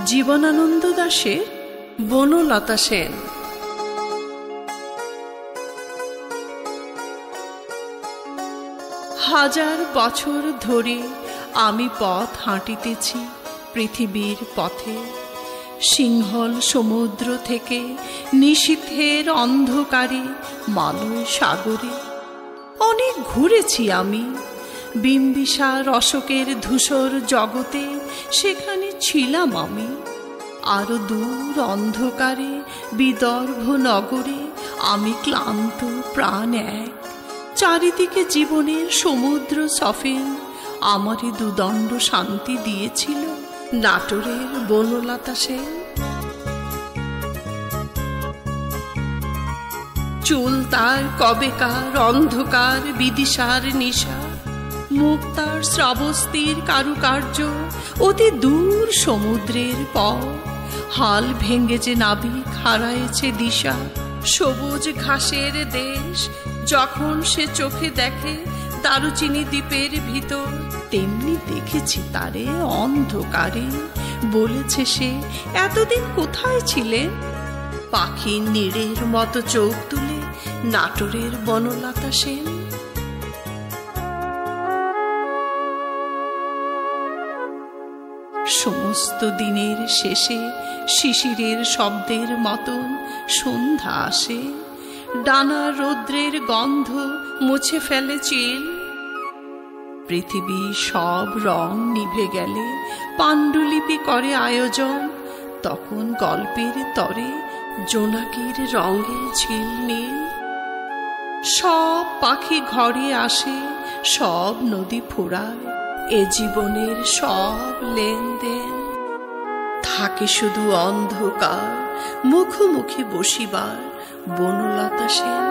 জীবনানন্দ দাশের বনলতা সেন। হাজার বছর ধরে আমি পথ হাঁটিতেছি পৃথিবীর পথে, সিংহল সমুদ্র থেকে নিশীথের অন্ধকারে মালয় সাগরে। অনেক ঘুরেছি আমি বিম্বিসার অশোকের ধূসর জগতে, সেখানে ছিলাম আমি। আরো দূর অন্ধকারে বিদর্ভ নগরে আমি ক্লান্ত প্রাণ এক, চারিদিকে জীবনের সমুদ্র সফেন আমারই দুদণ্ড শান্তি দিয়েছিল নাটোরের বনলতা সেন। চুল তার কবেকার অন্ধকার বিদিশার নিশা, মুখ তার শ্রাবস্তির কারুকার্য অতি দূর সমুদ্রের পর। হাল ভেঙে যে নাবিক হারায়েছে দিশা, সবুজ ঘাসের দেশ যখন সে চোখে দেখে দারুচিনি দ্বীপের ভিতর, তেমনি দেখেছি তারে অন্ধকারে। বলেছে সে, এতদিন কোথায় ছিলে? পাখির নীড়ের মতো চোখ তুলে নাটোরের বনলতা সেন। সমস্ত দিনের শেষে শিশিরের শব্দের মতন সন্ধ্যা আসে, ডানা রৌদ্রের গন্ধ মুছে ফেলে চিল। পৃথিবী সব রং নিভে গেলে পাণ্ডুলিপি করে আয়োজন, তখন গল্পের তরে জোনাকির রঙে ঝিলমিল। সব পাখি ঘরে আসে, সব নদী ফোরায়, এ জীবনের সব লেনদেন। থাকে শুধু অন্ধকার মুখোমুখি বসিবার বনলতা সেন।